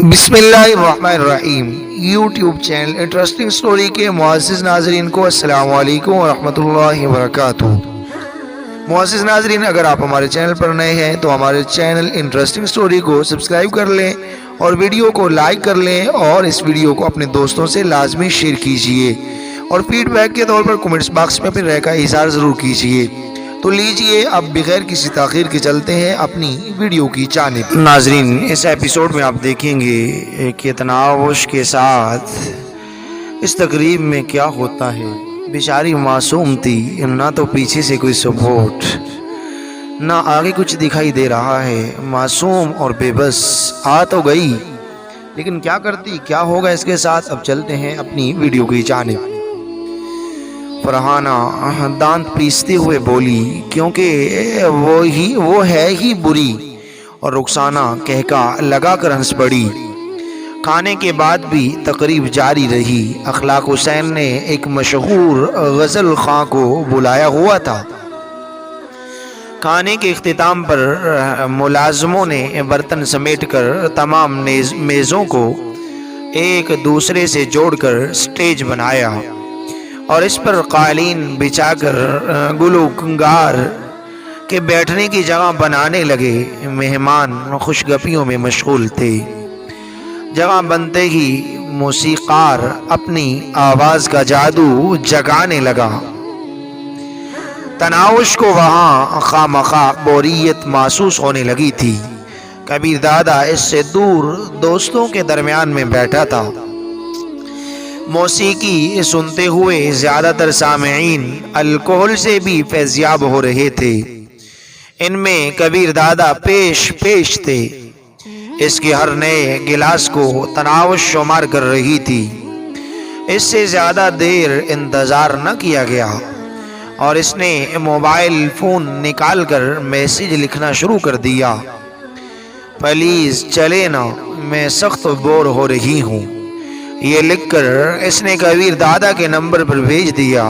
بسم اللہ الرحمن الرحیم۔ یوٹیوب چینل انٹرسٹنگ سٹوری کے معزز ناظرین کو السلام علیکم ورحمۃ اللہ وبرکاتہ۔ معزز ناظرین، اگر آپ ہمارے چینل پر نئے ہیں تو ہمارے چینل انٹرسٹنگ سٹوری کو سبسکرائب کر لیں اور ویڈیو کو لائک کر لیں اور اس ویڈیو کو اپنے دوستوں سے لازمی شیئر کیجیے اور فیڈ بیک کے طور پر کمنٹس باکس میں اپنی رائے کا اظہار ضرور کیجیے۔ تو لیجئے اب بغیر کسی تاخیر کے چلتے ہیں اپنی ویڈیو کی جانب۔ ناظرین، اس ایپیسوڈ میں آپ دیکھیں گے کہ تناوش کے ساتھ اس تقریب میں کیا ہوتا ہے۔ بیچاری معصوم تھی، نہ تو پیچھے سے کوئی سپورٹ نہ آگے کچھ دکھائی دے رہا ہے۔ معصوم اور بے بس آ تو گئی، لیکن کیا کرتی، کیا ہوگا اس کے ساتھ؟ اب چلتے ہیں اپنی ویڈیو کی جانب۔ فرحانہ دانت پیستے ہوئے بولی، کیونکہ وہ ہے ہی بری، اور رخسانہ کہکا لگا کر ہنس پڑی۔ کھانے کے بعد بھی تقریب جاری رہی۔ اخلاق حسین نے ایک مشہور غزل خواں کو بلایا ہوا تھا۔ کھانے کے اختتام پر ملازموں نے برتن سمیٹ کر تمام میزوں کو ایک دوسرے سے جوڑ کر سٹیج بنایا اور اس پر قالین بچھا کر گلوکار کے بیٹھنے کی جگہ بنانے لگے۔ مہمان خوشگپیوں میں مشغول تھے۔ جگہ بنتے ہی موسیقار اپنی آواز کا جادو جگانے لگا۔ تناوش کو وہاں خامخواہ بوریت محسوس ہونے لگی تھی۔ کبیر دادا اس سے دور دوستوں کے درمیان میں بیٹھا تھا۔ موسیقی سنتے ہوئے زیادہ تر سامعین الکحل سے بھی فیضیاب ہو رہے تھے۔ ان میں کبیر دادا پیش تھے۔ اس کے ہر نئے گلاس کو تناوش شمار کر رہی تھی۔ اس سے زیادہ دیر انتظار نہ کیا گیا اور اس نے موبائل فون نکال کر میسج لکھنا شروع کر دیا۔ پلیز چلے نا، میں سخت بور ہو رہی ہوں۔ یہ لکھ کر اس نے کبیر دادا کے نمبر پر بھیج دیا،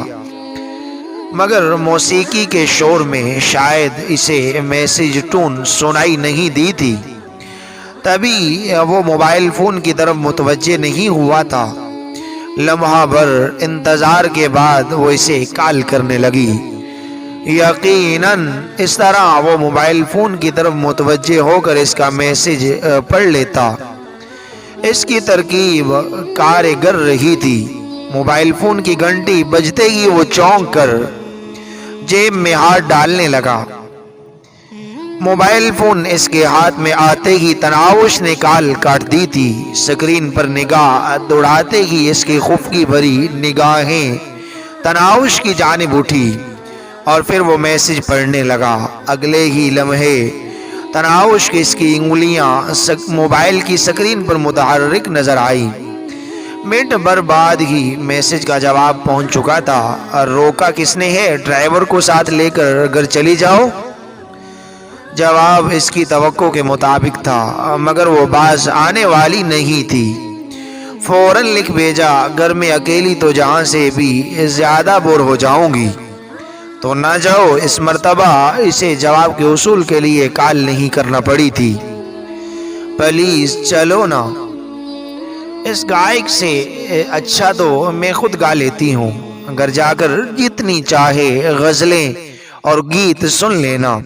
مگر موسیقی کے شور میں شاید اسے میسج ٹون سنائی نہیں دی تھی۔ تبھی وہ موبائل فون کی طرف متوجہ نہیں ہوا تھا۔ لمحہ بھر انتظار کے بعد وہ اسے کال کرنے لگی۔ یقیناً اس طرح وہ موبائل فون کی طرف متوجہ ہو کر اس کا میسج پڑھ لیتا۔ اس کی ترکیب کارگر رہی تھی۔ موبائل فون کی گھنٹی بجتے ہی وہ چونک کر جیب میں ہاتھ ڈالنے لگا۔ موبائل فون اس کے ہاتھ میں آتے ہی تناوش نے کال کاٹ دی تھی۔ سکرین پر نگاہ دوڑاتے ہی اس کی خفگی بھری نگاہیں تناوش کی جانب اٹھی اور پھر وہ میسج پڑھنے لگا۔ اگلے ہی لمحے تناوش کی اس کی انگلیاں موبائل کی سکرین پر متحرک نظر آئی۔ منٹ بھر بعد ہی میسج کا جواب پہنچ چکا تھا۔ روکا کس نے ہے؟ ڈرائیور کو ساتھ لے کر گھر چلی جاؤ۔ جواب اس کی توقع کے مطابق تھا، مگر وہ باز آنے والی نہیں تھی۔ فوراً لکھ بھیجا، گھر میں اکیلی تو جہاں سے بھی زیادہ بور ہو جاؤں گی تو نہ جاؤ۔ اس مرتبہ اسے جواب کے حصول کے لیے کال نہیں کرنا پڑی تھی۔ پلیز چلو نا، اس گائک سے اچھا تو میں خود گا لیتی ہوں۔ گھر جا کر جتنی چاہے غزلیں اور گیت سن لینا۔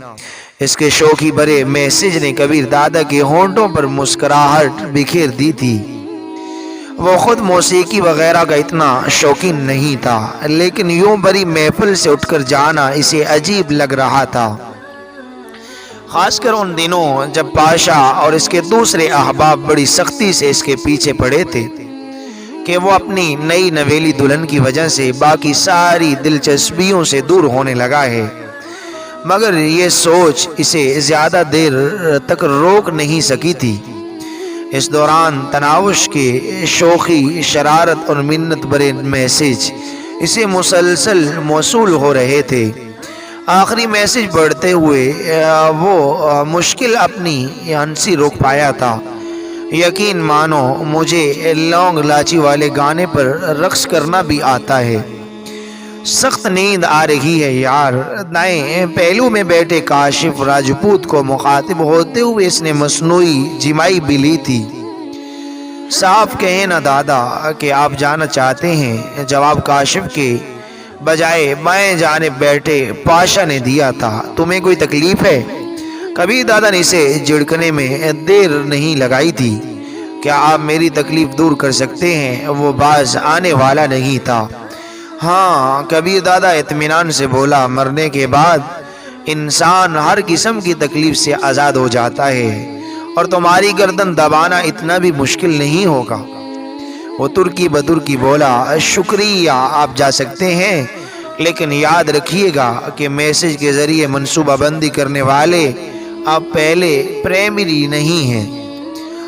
اس کے شوخی بھرے میسج نے کبیر دادا کے ہونٹوں پر مسکراہٹ بکھیر دی تھی۔ وہ خود موسیقی وغیرہ کا اتنا شوقین نہیں تھا، لیکن یوں بڑی محفل سے اٹھ کر جانا اسے عجیب لگ رہا تھا، خاص کر ان دنوں جب پاشا اور اس کے دوسرے احباب بڑی سختی سے اس کے پیچھے پڑے تھے کہ وہ اپنی نئی نویلی دلہن کی وجہ سے باقی ساری دلچسپیوں سے دور ہونے لگا ہے۔ مگر یہ سوچ اسے زیادہ دیر تک روک نہیں سکی تھی۔ اس دوران تناوش کے شوخی، شرارت اور منت بھرے میسج اسے مسلسل موصول ہو رہے تھے۔ آخری میسج پڑھتے ہوئے وہ مشکل اپنی ہنسی روک پایا تھا۔ یقین مانو مجھے لونگ لاچی والے گانے پر رقص کرنا بھی آتا ہے۔ سخت نیند آ رہی ہے یار۔ دائیں پہلو میں بیٹھے کاشف راجپوت کو مخاطب ہوتے ہوئے اس نے مصنوعی جمائی بھی لی تھی۔ صاف کہیں نا دادا کہ آپ جانا چاہتے ہیں، جواب کاشف کے بجائے بائیں جانب بیٹھے پاشا نے دیا تھا۔ تمہیں کوئی تکلیف ہے؟ کبیر دادا نے اسے جھڑکنے میں دیر نہیں لگائی تھی۔ کیا آپ میری تکلیف دور کر سکتے ہیں؟ وہ باز آنے والا نہیں تھا۔ ہاں، کبیر دادا اطمینان سے بولا، مرنے کے بعد انسان ہر قسم کی تکلیف سے آزاد ہو جاتا ہے اور تمہاری گردن دبانا اتنا بھی مشکل نہیں ہوگا۔ وہ ترکی بترکی بولا، شکریہ، آپ جا سکتے ہیں، لیکن یاد رکھیے گا کہ میسج کے ذریعے منصوبہ بندی کرنے والے اب پہلے پریمری نہیں ہیں۔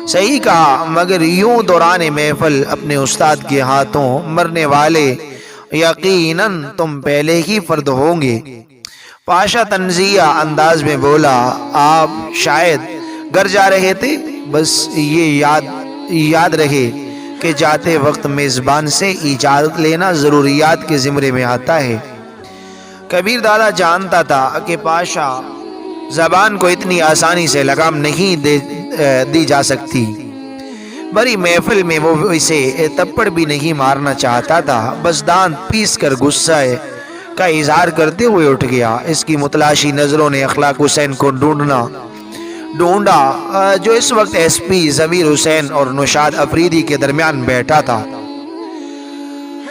صحیح کہا، مگر یوں دوران محفل اپنے استاد کے ہاتھوں مرنے والے یقیناً تم پہلے ہی فرد ہوں گے۔ پاشا تنزیہ انداز میں بولا، آپ شاید گھر جا رہے تھے؟ بس یہ یاد رہے کہ جاتے وقت میزبان سے اجازت لینا ضروریات کے زمرے میں آتا ہے۔ کبیر دادا جانتا تھا کہ پاشا زبان کو اتنی آسانی سے لگام نہیں دی جا سکتی۔ بڑی محفل میں وہ اسے تپڑ بھی نہیں مارنا چاہتا تھا، بس دانت پیس کر غصہ کا اظہار کرتے ہوئے اٹھ گیا۔ اس کی متلاشی نظروں نے اخلاق حسین کو ڈھونڈا، جو اس وقت ایس پی ضمیر حسین اور نوشاد افریدی کے درمیان بیٹھا تھا۔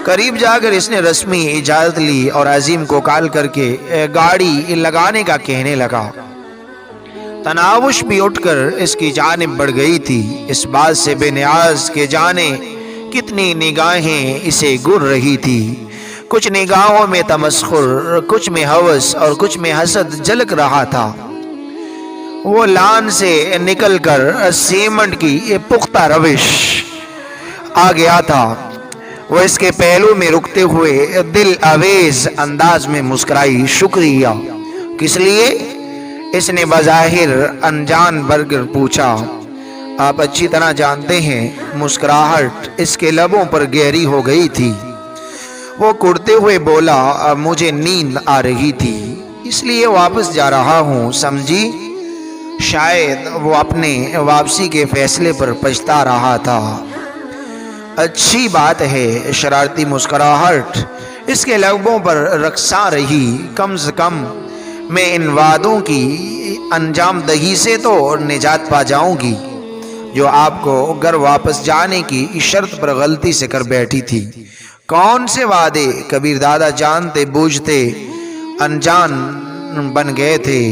قریب جا کر اس نے رسمی اجازت لی اور عظیم کو کال کر کے گاڑی لگانے کا کہنے لگا۔ تناوش بھی اٹھ کر اس کی جانب بڑھ گئی تھی، اس بات سے بے نیاز کہ جانے کتنی نگاہیں اسے گر رہی تھی۔ کچھ نگاہوں میں تمسخر، کچھ میں ہوس اور کچھ میں حسد جھلک رہا تھا۔ وہ لان سے نکل کر سیمنٹ کی پختہ روش آ گیا تھا۔ وہ اس کے پہلو میں رکتے ہوئے دل آویز انداز میں مسکرائی۔ شکریہ، کس لیے؟ اس نے بظاہر انجان بھر کر پوچھا۔ آپ اچھی طرح جانتے ہیں۔ مسکراہٹ اس کے لبوں پر گہری ہو گئی تھی۔ وہ کرتے ہوئے بولا، مجھے نیند آ رہی تھی، اس لیے واپس جا رہا ہوں، سمجھی؟ شاید وہ اپنے واپسی کے فیصلے پر پچھتا رہا تھا۔ اچھی بات ہے۔ شرارتی مسکراہٹ اس کے لبوں پر رقصاں رہی۔ کم سے کم میں ان وعدوں کی انجام دہی سے تو نجات پا جاؤں گی جو آپ کو گھر واپس جانے کی شرط پر غلطی سے کر بیٹھی تھی۔ کون سے وعدے؟ کبیر دادا جانتے بوجھتے انجان بن گئے تھے۔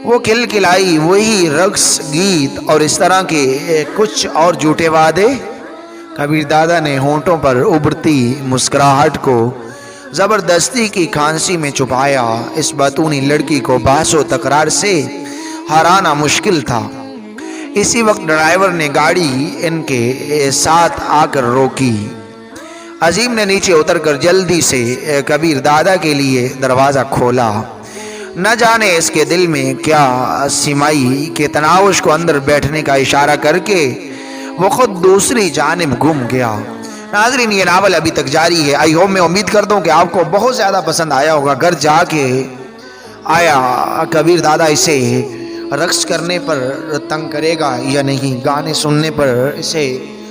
وہ کھلکھلائی، وہی رقص، گیت اور اس طرح کے کچھ اور جھوٹے وعدے؟ کبیر دادا نے ہونٹوں پر ابھرتی مسکراہٹ کو زبردستی کی کھانسی میں چھپایا۔ اس باتونی لڑکی کو بحث و تکرار سے ہرانا مشکل تھا۔ اسی وقت ڈرائیور نے گاڑی ان کے ساتھ آ کر روکی۔ عظیم نے نیچے اتر کر جلدی سے کبیر دادا کے لیے دروازہ کھولا۔ نہ جانے اس کے دل میں کیا سمائی کہ تناوش کو اندر بیٹھنے کا اشارہ کر کے وہ خود دوسری جانب گم گیا۔ ناظرین، یہ ناول ابھی تک جاری ہے۔ آئی ہوپ، میں امید کرتا ہوں کہ آپ کو بہت زیادہ پسند آیا ہوگا۔ گھر جا کے کبیر دادا اسے رقص کرنے پر تنگ کرے گا یا نہیں، گانے سننے پر اسے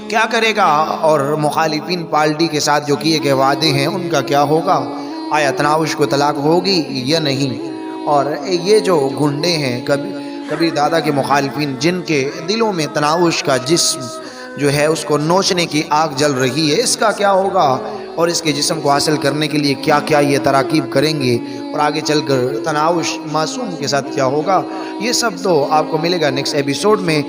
کیا کرے گا، اور مخالفین پارٹی کے ساتھ جو کیے گئے وعدے ہیں ان کا کیا ہوگا؟ آیا تناوش کو طلاق ہوگی یا نہیں؟ اور یہ جو گنڈے ہیں کبیر دادا کے مخالفین، جن کے دلوں میں تناوش کا جسم جو ہے اس کو نوچنے کی آگ جل رہی ہے، اس کا کیا ہوگا؟ اور اس کے جسم کو حاصل کرنے کے لیے کیا کیا یہ تراکیب کریں گے، اور آگے چل کر تناوش معصوم کے ساتھ کیا ہوگا، یہ سب تو آپ کو ملے گا نیکسٹ ایپیسوڈ میں۔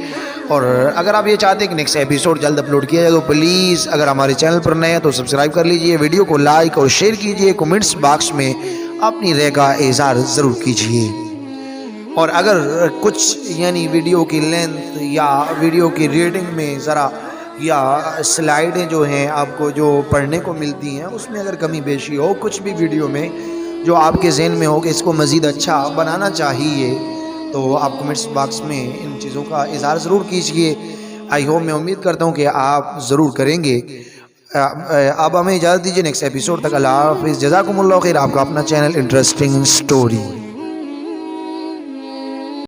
اور اگر آپ یہ چاہتے ہیں کہ نیکسٹ ایپیسوڈ جلد اپلوڈ کیا جائے تو پلیز اگر ہمارے چینل پر نئے ہیں تو سبسکرائب کر لیجئے، ویڈیو کو لائک اور شیئر کیجئے، کومنٹس باکس میں اپنی رائے کا اظہار ضرور کیجئے۔ اور اگر کچھ ویڈیو کی لینتھ یا ویڈیو کی ریڈنگ میں ذرا یا سلائیڈیں جو ہیں آپ کو جو پڑھنے کو ملتی ہیں اس میں اگر کمی بیشی ہو کچھ بھی ویڈیو میں جو آپ کے ذہن میں ہو کہ اس کو مزید اچھا بنانا چاہیے تو آپ کمنٹس باکس میں ان چیزوں کا اظہار ضرور کیجئے۔ آئی ہوپ، میں امید کرتا ہوں کہ آپ ضرور کریں گے۔ اب ہمیں اجازت دیجیے، نیکسٹ ایپیسوڈ تک اللہ حافظ، جزاکم اللہ خیر۔ آپ کا اپنا چینل انٹرسٹنگ سٹوری۔